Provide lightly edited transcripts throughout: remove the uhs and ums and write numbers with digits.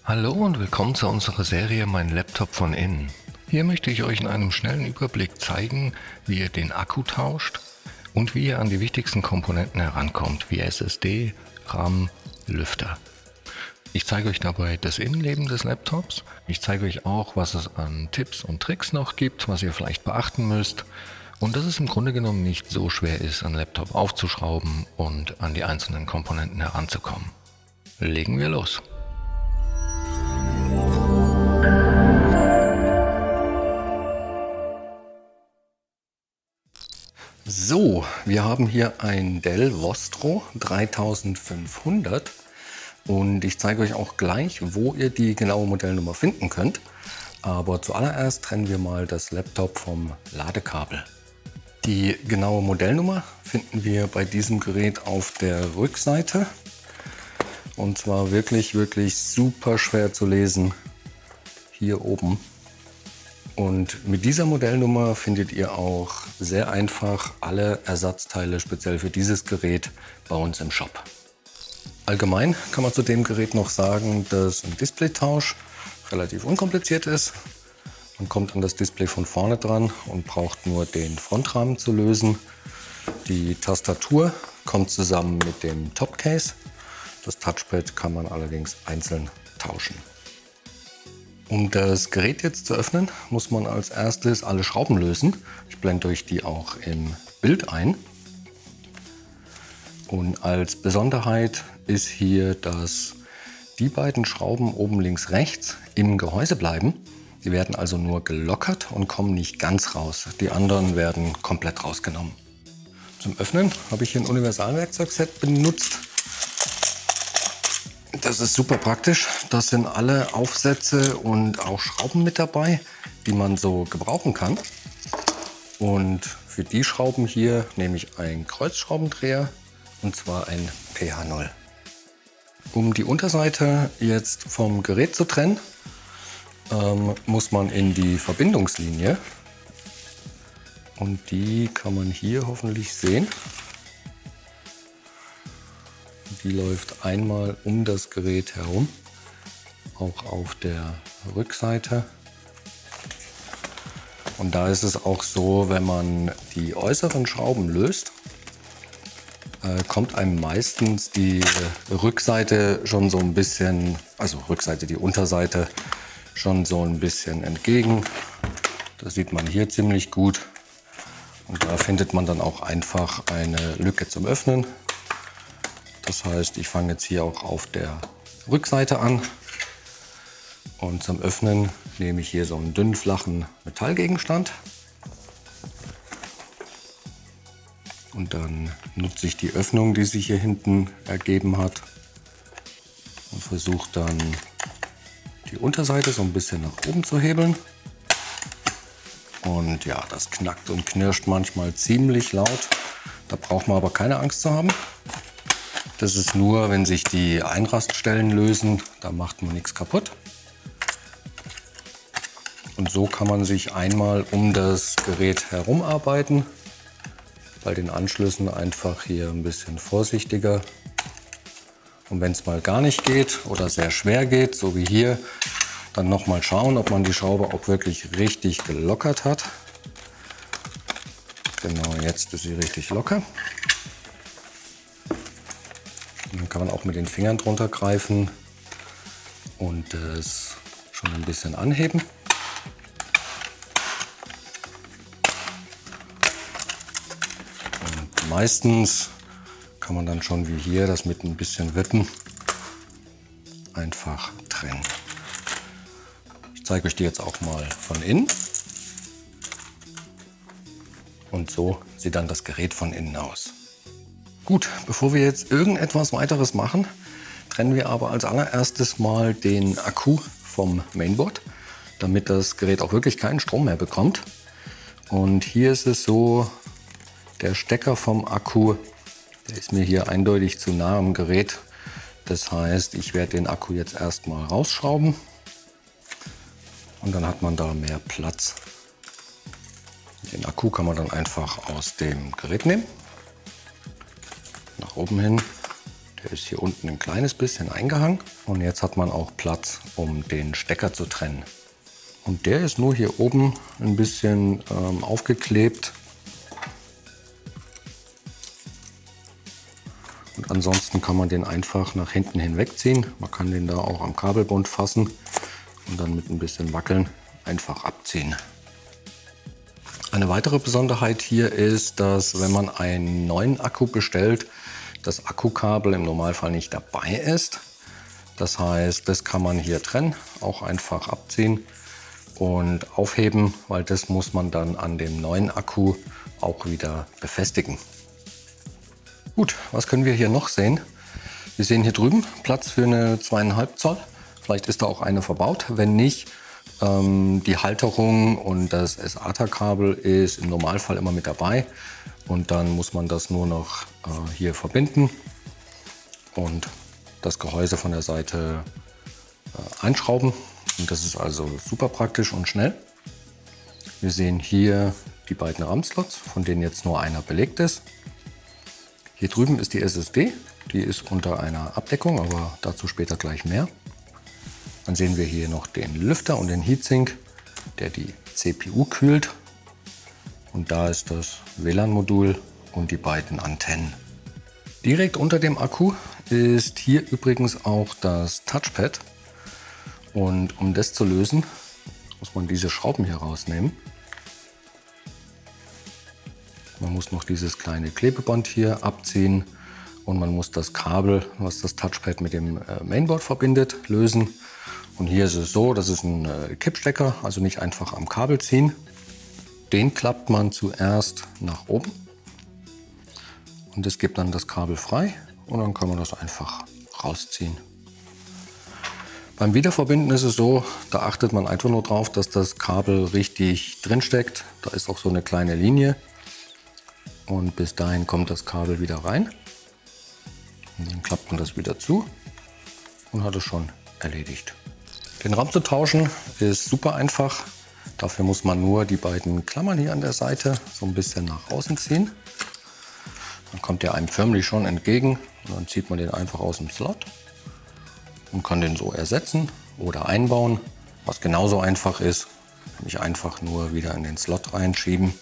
Hallo und willkommen zu unserer Serie Mein Laptop von innen. Hier möchte ich euch in einem schnellen Überblick zeigen, wie ihr den Akku tauscht und wie ihr an die wichtigsten Komponenten herankommt, wie SSD, RAM, Lüfter. Ich zeige euch dabei das Innenleben des Laptops. Ich zeige euch auch, was es an Tipps und Tricks noch gibt, was ihr vielleicht beachten müsst. Und dass es im Grunde genommen nicht so schwer ist, einen Laptop aufzuschrauben und an die einzelnen Komponenten heranzukommen. Legen wir los! So, wir haben hier ein Dell Vostro 3500 und ich zeige euch auch gleich, wo ihr die genaue Modellnummer finden könnt. Aber zuallererst trennen wir mal das Laptop vom Ladekabel. Die genaue Modellnummer finden wir bei diesem Gerät auf der Rückseite und zwar wirklich super schwer zu lesen hier oben. Und mit dieser Modellnummer findet ihr auch sehr einfach alle Ersatzteile speziell für dieses Gerät bei uns im Shop. Allgemein kann man zu dem Gerät noch sagen, dass ein Displaytausch relativ unkompliziert ist. Man kommt an das Display von vorne dran und braucht nur den Frontrahmen zu lösen. Die Tastatur kommt zusammen mit dem Topcase. Das Touchpad kann man allerdings einzeln tauschen. Um das Gerät jetzt zu öffnen, muss man als erstes alle Schrauben lösen. Ich blende euch die auch im Bild ein. Und als Besonderheit ist hier, dass die beiden Schrauben oben links rechts im Gehäuse bleiben. Die werden also nur gelockert und kommen nicht ganz raus. Die anderen werden komplett rausgenommen. Zum Öffnen habe ich hier ein Universalwerkzeugset benutzt. Das ist super praktisch. Das sind alle Aufsätze und auch Schrauben mit dabei, die man so gebrauchen kann. Und für die Schrauben hier nehme ich einen Kreuzschraubendreher und zwar ein PH0. Um die Unterseite jetzt vom Gerät zu trennen, muss man in die Verbindungslinie. Und die kann man hier hoffentlich sehen. Die läuft einmal um das Gerät herum, auch auf der Rückseite. Und da ist es auch so, wenn man die äußeren Schrauben löst, kommt einem meistens die Rückseite schon so ein bisschen, also Rückseite, die Unterseite schon so ein bisschen entgegen. Das sieht man hier ziemlich gut. Und da findet man dann auch einfach eine Lücke zum Öffnen. Das heißt, ich fange jetzt hier auch auf der Rückseite an und zum Öffnen nehme ich hier so einen dünnen, flachen Metallgegenstand. Und dann nutze ich die Öffnung, die sich hier hinten ergeben hat und versuche dann die Unterseite so ein bisschen nach oben zu hebeln. Und ja, das knackt und knirscht manchmal ziemlich laut. Da braucht man aber keine Angst zu haben. Das ist nur, wenn sich die Einraststellen lösen, da macht man nichts kaputt. Und so kann man sich einmal um das Gerät herum arbeiten. Bei den Anschlüssen einfach hier ein bisschen vorsichtiger. Und wenn es mal gar nicht geht oder sehr schwer geht, so wie hier, dann nochmal schauen, ob man die Schraube auch wirklich richtig gelockert hat. Genau, jetzt ist sie richtig locker. Dann kann man auch mit den Fingern drunter greifen und es schon ein bisschen anheben. Und meistens kann man dann schon wie hier das mit ein bisschen Wippen einfach trennen. Ich zeige euch die jetzt auch mal von innen. Und so sieht dann das Gerät von innen aus. Gut, bevor wir jetzt irgendetwas weiteres machen, trennen wir aber als allererstes mal den Akku vom Mainboard, damit das Gerät auch wirklich keinen Strom mehr bekommt. Und hier ist es so, der Stecker vom Akku, der ist mir hier eindeutig zu nah am Gerät. Das heißt, ich werde den Akku jetzt erstmal rausschrauben und dann hat man da mehr Platz. Den Akku kann man dann einfach aus dem Gerät nehmen. Nach oben hin Der ist hier unten ein kleines bisschen eingehangen und jetzt hat man auch Platz, um den Stecker zu trennen. Und der ist nur hier oben ein bisschen aufgeklebt. Und ansonsten kann man den einfach nach hinten hinwegziehen. Man kann den da auch am Kabelbund fassen und dann mit ein bisschen Wackeln einfach abziehen. Eine weitere Besonderheit hier ist, dass wenn man einen neuen Akku bestellt, das Akkukabel im Normalfall nicht dabei ist. Das heißt, das kann man hier trennen, auch einfach abziehen und aufheben, weil das muss man dann an dem neuen Akku auch wieder befestigen. Gut, was können wir hier noch sehen? Wir sehen hier drüben Platz für eine 2,5 Zoll. Vielleicht ist da auch eine verbaut. Wenn nicht, die Halterung und das SATA-Kabel ist im Normalfall immer mit dabei. Und dann muss man das nur noch hier verbinden und das Gehäuse von der Seite einschrauben. Und das ist also super praktisch und schnell. Wir sehen hier die beiden RAM-Slots, von denen jetzt nur einer belegt ist. Hier drüben ist die SSD, die ist unter einer Abdeckung, aber dazu später gleich mehr. Dann sehen wir hier noch den Lüfter und den Heatsink, der die CPU kühlt. Und da ist das WLAN-Modul und die beiden Antennen. Direkt unter dem Akku ist hier übrigens auch das Touchpad. Und um das zu lösen, muss man diese Schrauben hier rausnehmen. Man muss noch dieses kleine Klebeband hier abziehen und man muss das Kabel, was das Touchpad mit dem Mainboard verbindet, lösen. Und hier ist es so, das ist ein Kippstecker, also nicht einfach am Kabel ziehen. Den klappt man zuerst nach oben und das gibt dann das Kabel frei und dann kann man das einfach rausziehen. Beim Wiederverbinden ist es so, da achtet man einfach nur drauf, dass das Kabel richtig drin steckt. Da ist auch so eine kleine Linie. Und bis dahin kommt das Kabel wieder rein. Und dann klappt man das wieder zu und hat es schon erledigt. Den RAM zu tauschen ist super einfach. Dafür muss man nur die beiden Klammern hier an der Seite so ein bisschen nach außen ziehen. Dann kommt der einem förmlich schon entgegen und dann zieht man den einfach aus dem Slot und kann den so ersetzen oder einbauen. Was genauso einfach ist, nämlich einfach nur wieder in den Slot reinschieben,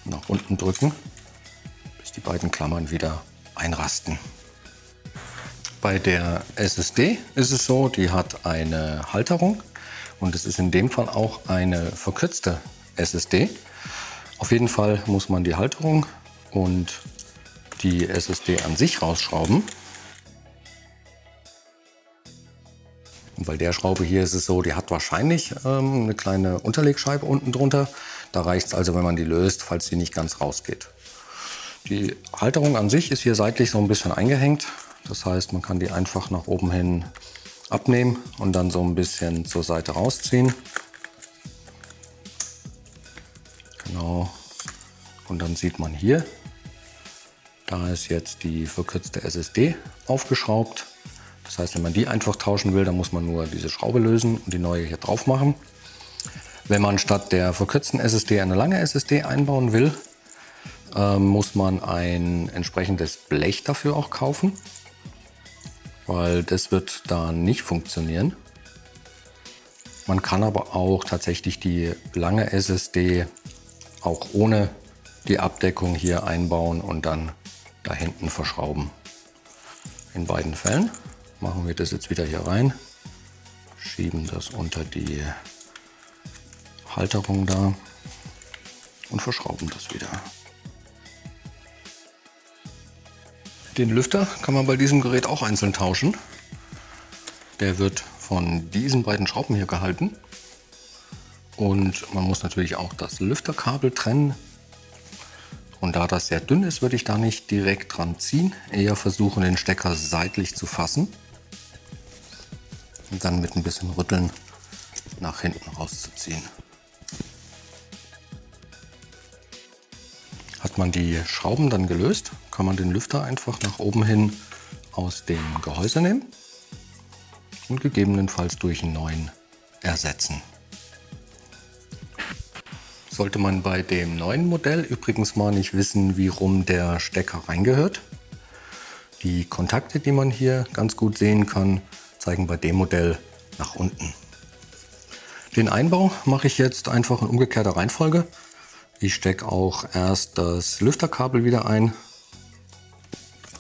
nach unten drücken, bis die beiden Klammern wieder einrasten. Bei der SSD ist es so, die hat eine Halterung und es ist in dem Fall auch eine verkürzte SSD. Auf jeden Fall muss man die Halterung und die SSD an sich rausschrauben. Und bei der Schraube hier ist es so, die hat wahrscheinlich eine kleine Unterlegscheibe unten drunter. Da reicht es also, wenn man die löst, falls sie nicht ganz rausgeht. Die Halterung an sich ist hier seitlich so ein bisschen eingehängt. Das heißt, man kann die einfach nach oben hin abnehmen und dann so ein bisschen zur Seite rausziehen. Genau. Und dann sieht man hier, da ist jetzt die verkürzte SSD aufgeschraubt. Das heißt, wenn man die einfach tauschen will, dann muss man nur diese Schraube lösen und die neue hier drauf machen. Wenn man statt der verkürzten SSD eine lange SSD einbauen will, muss man ein entsprechendes Blech dafür auch kaufen, weil das wird da nicht funktionieren. Man kann aber auch tatsächlich die lange SSD auch ohne die Abdeckung hier einbauen und dann da hinten verschrauben. In beiden Fällen machen wir das jetzt wieder hier rein, schieben das unter die Halterung da und verschrauben das wieder. Den Lüfter kann man bei diesem Gerät auch einzeln tauschen. Der wird von diesen beiden Schrauben hier gehalten. Und man muss natürlich auch das Lüfterkabel trennen. Und da das sehr dünn ist, würde ich da nicht direkt dran ziehen. Eher versuchen, den Stecker seitlich zu fassen. Und dann mit ein bisschen Rütteln nach hinten rauszuziehen. Hat man die Schrauben dann gelöst, kann man den Lüfter einfach nach oben hin aus dem Gehäuse nehmen und gegebenenfalls durch einen neuen ersetzen. Sollte man bei dem neuen Modell übrigens mal nicht wissen, wie rum der Stecker reingehört, Die Kontakte, die man hier ganz gut sehen kann, zeigen bei dem Modell nach unten. Den Einbau mache ich jetzt einfach in umgekehrter Reihenfolge. Ich stecke auch erst das Lüfterkabel wieder ein.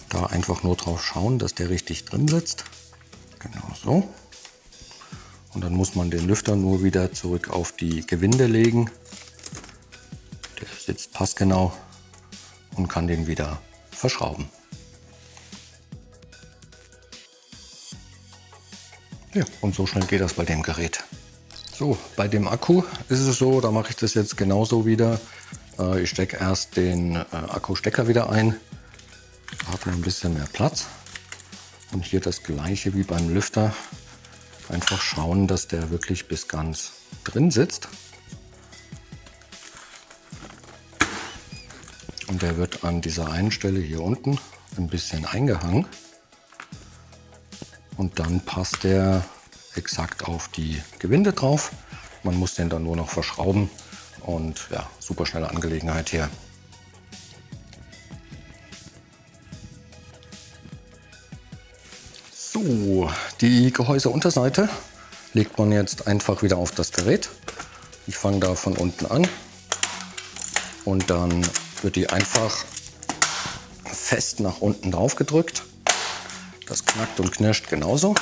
Da einfach nur drauf schauen, dass der richtig drin sitzt. Genau so. Und dann muss man den Lüfter nur wieder zurück auf die Gewinde legen. Der sitzt passgenau und kann den wieder verschrauben. Ja, und so schnell geht das bei dem Gerät. So, bei dem Akku ist es so, da mache ich das jetzt genauso wieder. Ich stecke erst den Akkustecker wieder ein. Da hat man ein bisschen mehr Platz. Und hier das gleiche wie beim Lüfter. Einfach schauen, dass der wirklich bis ganz drin sitzt. Und der wird an dieser einen Stelle hier unten ein bisschen eingehangen. Und dann passt der exakt auf die Gewinde drauf. Man muss den dann nur noch verschrauben und ja, super schnelle Angelegenheit hier. So, die Gehäuseunterseite legt man jetzt einfach wieder auf das Gerät. Ich fange da von unten an und dann wird die einfach fest nach unten drauf gedrückt. Das knackt und knirscht genauso.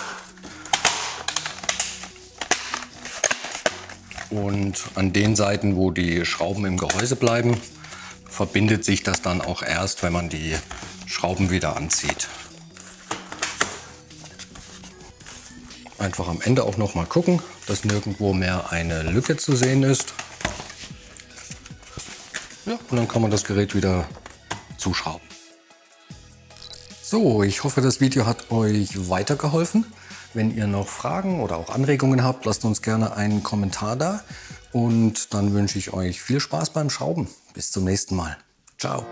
Und an den Seiten, wo die Schrauben im Gehäuse bleiben, verbindet sich das dann auch erst, wenn man die Schrauben wieder anzieht. Einfach am Ende auch noch mal gucken, dass nirgendwo mehr eine Lücke zu sehen ist. Ja, und dann kann man das Gerät wieder zuschrauben. So, ich hoffe, das Video hat euch weitergeholfen. Wenn ihr noch Fragen oder auch Anregungen habt, lasst uns gerne einen Kommentar da. Und dann wünsche ich euch viel Spaß beim Schrauben. Bis zum nächsten Mal. Ciao.